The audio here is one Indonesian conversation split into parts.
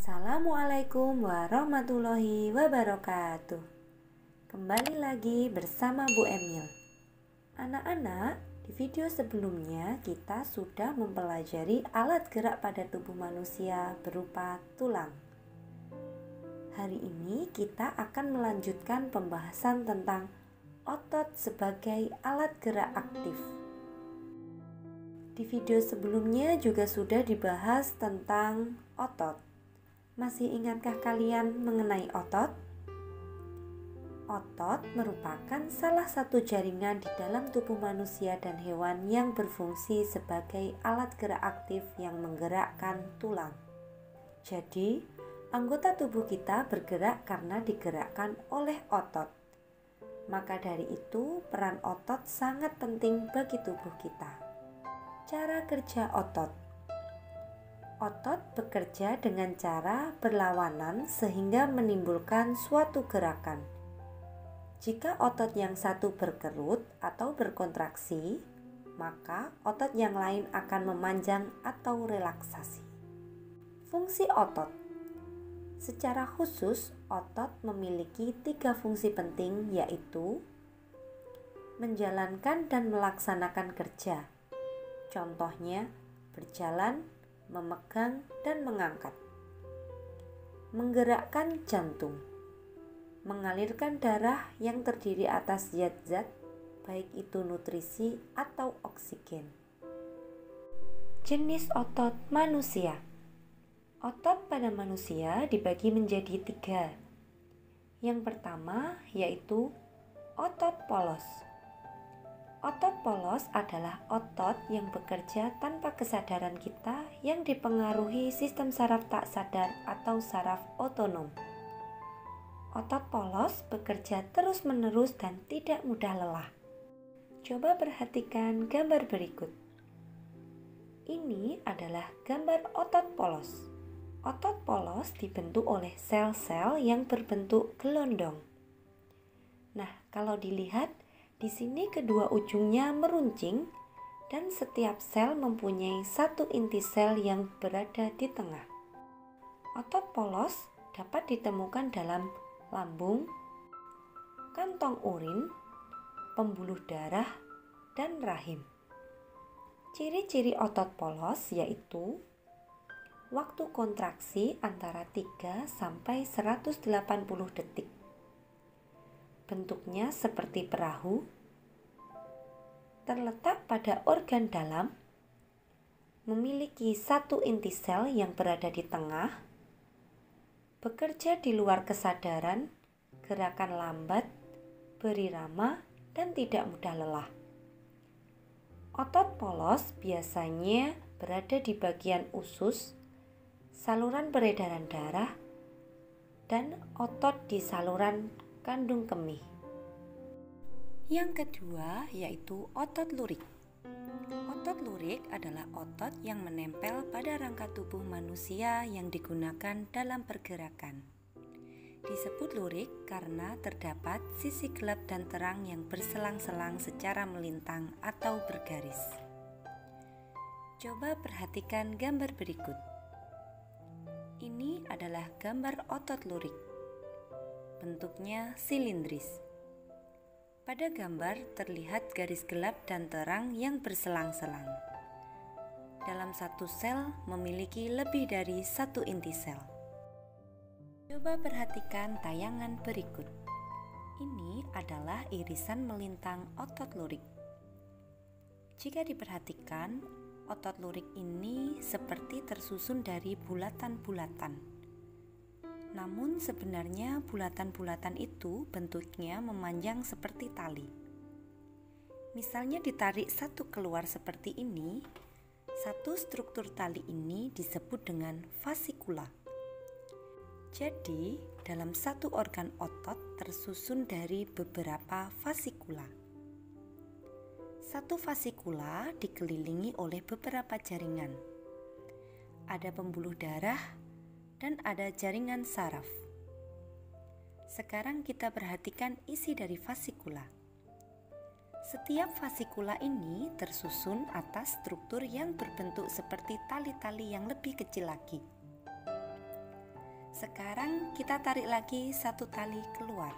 Assalamualaikum warahmatullahi wabarakatuh. Kembali lagi bersama Bu Emil. Anak-anak, di video sebelumnya kita sudah mempelajari alat gerak pada tubuh manusia berupa tulang. Hari ini kita akan melanjutkan pembahasan tentang otot sebagai alat gerak aktif. Di video sebelumnya juga sudah dibahas tentang otot. Masih ingatkah kalian mengenai otot? Otot merupakan salah satu jaringan di dalam tubuh manusia dan hewan yang berfungsi sebagai alat gerak aktif yang menggerakkan tulang. Jadi, anggota tubuh kita bergerak karena digerakkan oleh otot. Maka dari itu, peran otot sangat penting bagi tubuh kita. Cara kerja otot. Otot bekerja dengan cara berlawanan sehingga menimbulkan suatu gerakan. Jika otot yang satu berkerut atau berkontraksi, maka otot yang lain akan memanjang atau relaksasi. Fungsi otot. Secara khusus, otot memiliki 3 fungsi penting, yaitu menjalankan dan melaksanakan kerja. Contohnya, berjalan, memegang, dan mengangkat. Menggerakkan jantung. Mengalirkan darah yang terdiri atas zat-zat, baik itu nutrisi atau oksigen. Jenis otot manusia. Otot pada manusia dibagi menjadi 3. Yang pertama yaitu otot polos. Otot polos adalah otot yang bekerja tanpa kesadaran kita yang dipengaruhi sistem saraf tak sadar atau saraf otonom. Otot polos bekerja terus-menerus dan tidak mudah lelah. Coba perhatikan gambar berikut. Ini adalah gambar otot polos. Otot polos dibentuk oleh sel-sel yang berbentuk gelondong. Nah, kalau dilihat, di sini kedua ujungnya meruncing dan setiap sel mempunyai satu inti sel yang berada di tengah. Otot polos dapat ditemukan dalam lambung, kantong urin, pembuluh darah, dan rahim. Ciri-ciri otot polos yaitu waktu kontraksi antara 3 sampai 180 detik. Bentuknya seperti perahu, terletak pada organ dalam, memiliki satu inti sel yang berada di tengah, bekerja di luar kesadaran, gerakan lambat, berirama, dan tidak mudah lelah. Otot polos biasanya berada di bagian usus, saluran peredaran darah, dan otot di saluran kandung kemih. Yang kedua yaitu otot lurik. Otot lurik adalah otot yang menempel pada rangka tubuh manusia yang digunakan dalam pergerakan. Disebut lurik karena terdapat sisi gelap dan terang yang berselang-selang secara melintang atau bergaris. Coba perhatikan gambar berikut. Ini adalah gambar otot lurik. Bentuknya silindris. Pada gambar terlihat garis gelap dan terang yang berselang-selang. Dalam satu sel memiliki lebih dari satu inti sel. Coba perhatikan tayangan berikut. Ini adalah irisan melintang otot lurik. Jika diperhatikan, otot lurik ini seperti tersusun dari bulatan-bulatan. Namun sebenarnya bulatan-bulatan itu bentuknya memanjang seperti tali. Misalnya ditarik satu keluar seperti ini, satu struktur tali ini disebut dengan fasikula. Jadi, dalam satu organ otot tersusun dari beberapa fasikula. Satu fasikula dikelilingi oleh beberapa jaringan. Ada pembuluh darah dan ada jaringan saraf. Sekarang kita perhatikan isi dari fasikula. Setiap fasikula ini tersusun atas struktur yang berbentuk seperti tali-tali yang lebih kecil lagi. Sekarang kita tarik lagi satu tali keluar.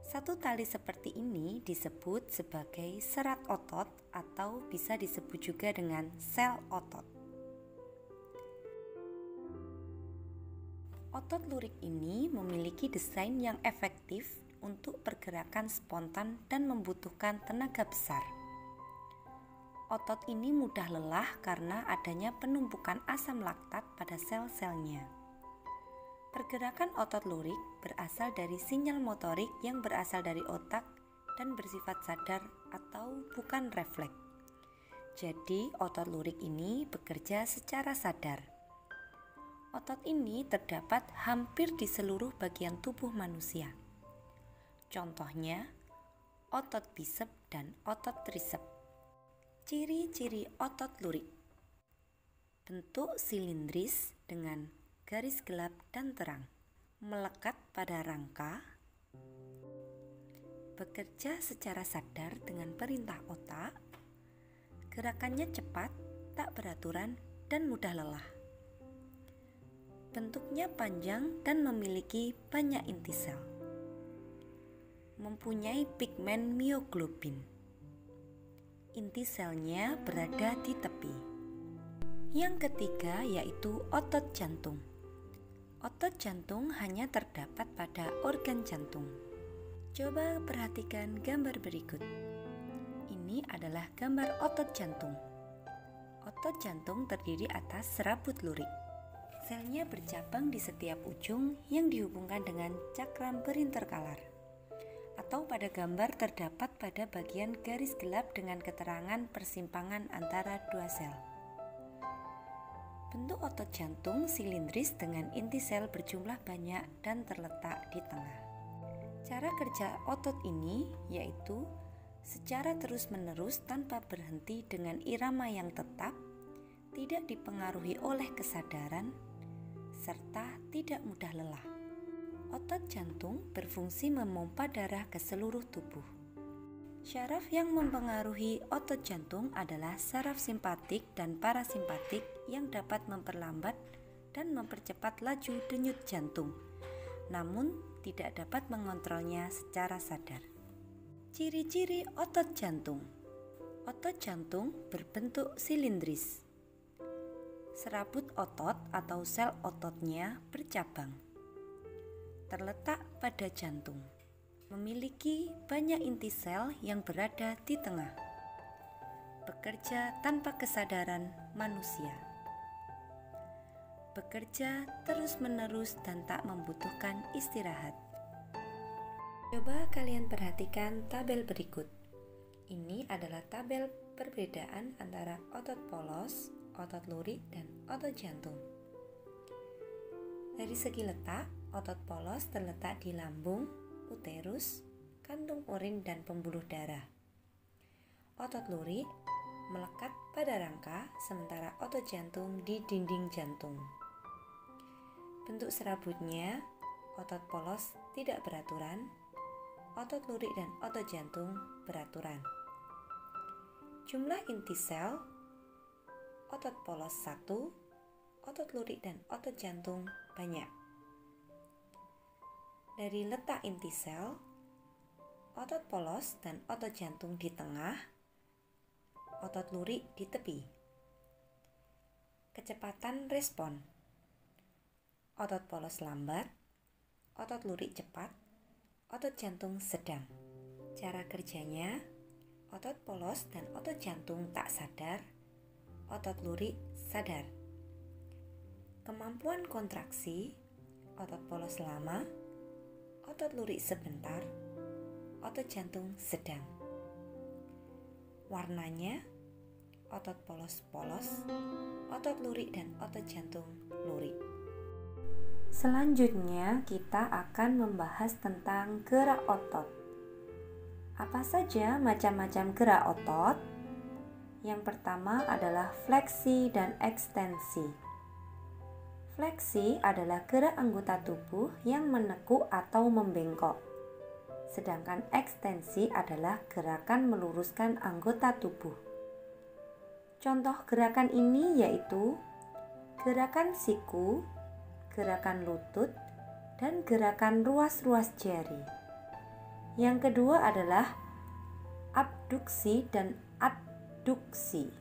Satu tali seperti ini disebut sebagai serat otot atau bisa disebut juga dengan sel otot. Otot lurik ini memiliki desain yang efektif untuk pergerakan spontan dan membutuhkan tenaga besar. Otot ini mudah lelah karena adanya penumpukan asam laktat pada sel-selnya. Pergerakan otot lurik berasal dari sinyal motorik yang berasal dari otak dan bersifat sadar atau bukan refleks. Jadi, otot lurik ini bekerja secara sadar. Otot ini terdapat hampir di seluruh bagian tubuh manusia. Contohnya, otot bisep dan otot trisep. Ciri-ciri otot lurik: bentuk silindris dengan garis gelap dan terang, melekat pada rangka, bekerja secara sadar dengan perintah otak, gerakannya cepat, tak beraturan, dan mudah lelah. Bentuknya panjang dan memiliki banyak inti sel. Mempunyai pigmen mioglobin. Inti selnya berada di tepi. Yang ketiga yaitu otot jantung. Otot jantung hanya terdapat pada organ jantung. Coba perhatikan gambar berikut. Ini adalah gambar otot jantung. Otot jantung terdiri atas serabut lurik. Selnya bercabang di setiap ujung yang dihubungkan dengan cakram berinterkalar. Atau pada gambar terdapat pada bagian garis gelap dengan keterangan persimpangan antara dua sel. Bentuk otot jantung silindris dengan inti sel berjumlah banyak dan terletak di tengah. Cara kerja otot ini yaitu secara terus-menerus tanpa berhenti dengan irama yang tetap, tidak dipengaruhi oleh kesadaran, serta tidak mudah lelah. Otot jantung berfungsi memompa darah ke seluruh tubuh. Syaraf yang mempengaruhi otot jantung adalah saraf simpatik dan parasimpatik yang dapat memperlambat dan mempercepat laju denyut jantung, namun tidak dapat mengontrolnya secara sadar. Ciri-ciri otot jantung: otot jantung berbentuk silindris. Serabut otot atau sel ototnya bercabang. Terletak pada jantung. Memiliki banyak inti sel yang berada di tengah. Bekerja tanpa kesadaran manusia. Bekerja terus-menerus dan tak membutuhkan istirahat. Coba kalian perhatikan tabel berikut. Ini adalah tabel perbedaan antara otot polos, otot lurik, dan otot jantung. Dari segi letak, otot polos terletak di lambung, uterus, kantung urin, dan pembuluh darah. Otot lurik melekat pada rangka, sementara otot jantung di dinding jantung. Bentuk serabutnya, otot polos tidak beraturan, otot lurik dan otot jantung beraturan. Jumlah inti sel, otot polos 1, otot lurik dan otot jantung banyak. Dari letak inti sel, otot polos dan otot jantung di tengah, otot lurik di tepi. Kecepatan respon: otot polos lambat, otot lurik cepat, otot jantung sedang. Cara kerjanya: otot polos dan otot jantung tak sadar, otot lurik sadar. Kemampuan kontraksi: otot polos lama, otot lurik sebentar, otot jantung sedang. Warnanya: otot polos polos, otot lurik dan otot jantung lurik. Selanjutnya kita akan membahas tentang gerak otot. Apa saja macam-macam gerak otot? Yang pertama adalah fleksi dan ekstensi. Fleksi adalah gerak anggota tubuh yang menekuk atau membengkok. Sedangkan ekstensi adalah gerakan meluruskan anggota tubuh. Contoh gerakan ini yaitu gerakan siku, gerakan lutut, dan gerakan ruas-ruas jari. Yang kedua adalah abduksi dan adduksi.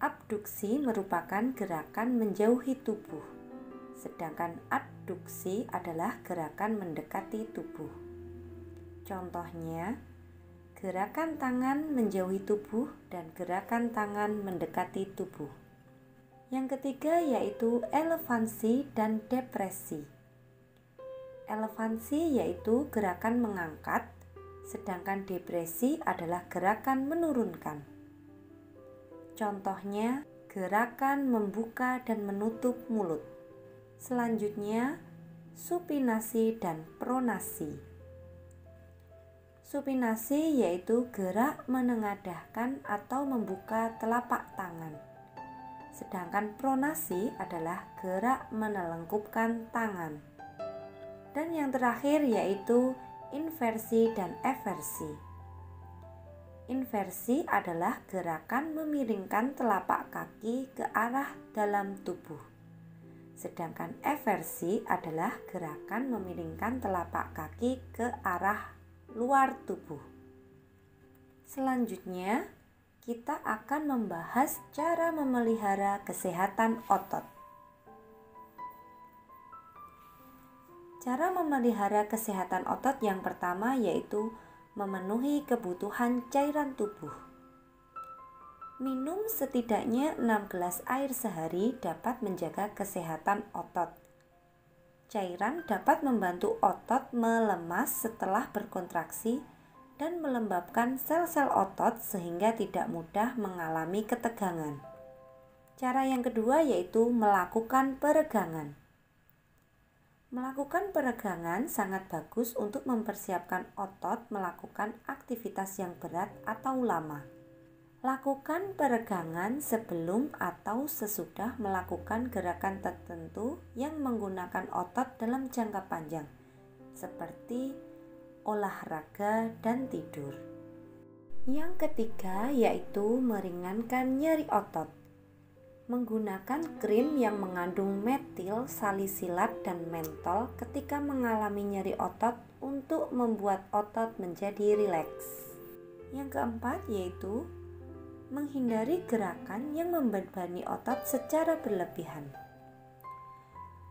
Abduksi merupakan gerakan menjauhi tubuh, sedangkan adduksi adalah gerakan mendekati tubuh. Contohnya, gerakan tangan menjauhi tubuh dan gerakan tangan mendekati tubuh. Yang ketiga yaitu elevansi dan depresi. Elevansi yaitu gerakan mengangkat, sedangkan depresi adalah gerakan menurunkan. Contohnya, gerakan membuka dan menutup mulut. Selanjutnya, supinasi dan pronasi. Supinasi yaitu gerak menengadahkan atau membuka telapak tangan. Sedangkan pronasi adalah gerak menelengkupkan tangan. Dan yang terakhir yaitu inversi dan eversi. Inversi adalah gerakan memiringkan telapak kaki ke arah dalam tubuh. Sedangkan eversi adalah gerakan memiringkan telapak kaki ke arah luar tubuh. Selanjutnya, kita akan membahas cara memelihara kesehatan otot. Cara memelihara kesehatan otot yang pertama yaitu memenuhi kebutuhan cairan tubuh. Minum setidaknya 6 gelas air sehari dapat menjaga kesehatan otot. Cairan dapat membantu otot melemas setelah berkontraksi dan melembabkan sel-sel otot sehingga tidak mudah mengalami ketegangan. Cara yang kedua yaitu melakukan peregangan. Melakukan peregangan sangat bagus untuk mempersiapkan otot melakukan aktivitas yang berat atau lama. Lakukan peregangan sebelum atau sesudah melakukan gerakan tertentu yang menggunakan otot dalam jangka panjang, seperti olahraga dan tidur. Yang ketiga yaitu meringankan nyeri otot. Menggunakan krim yang mengandung metil salisilat dan mentol ketika mengalami nyeri otot untuk membuat otot menjadi rileks. Yang keempat yaitu menghindari gerakan yang membebani otot secara berlebihan.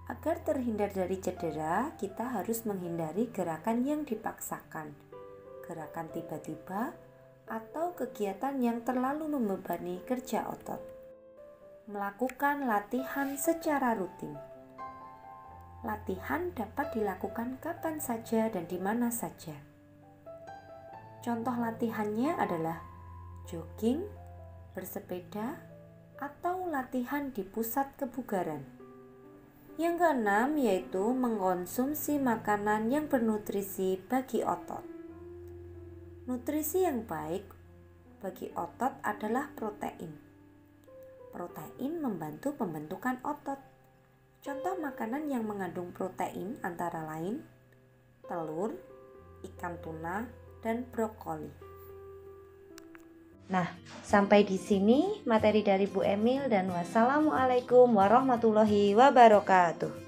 Agar terhindar dari cedera, kita harus menghindari gerakan yang dipaksakan, gerakan tiba-tiba, atau kegiatan yang terlalu membebani kerja otot. Melakukan latihan secara rutin. Latihan dapat dilakukan kapan saja dan di mana saja. Contoh latihannya adalah jogging, bersepeda, atau latihan di pusat kebugaran. Yang keenam yaitu mengkonsumsi makanan yang bernutrisi bagi otot. Nutrisi yang baik bagi otot adalah protein. Protein membantu pembentukan otot. Contoh makanan yang mengandung protein antara lain telur, ikan tuna, dan brokoli. Nah, sampai di sini materi dari Bu Emil dan wassalamualaikum warahmatullahi wabarakatuh.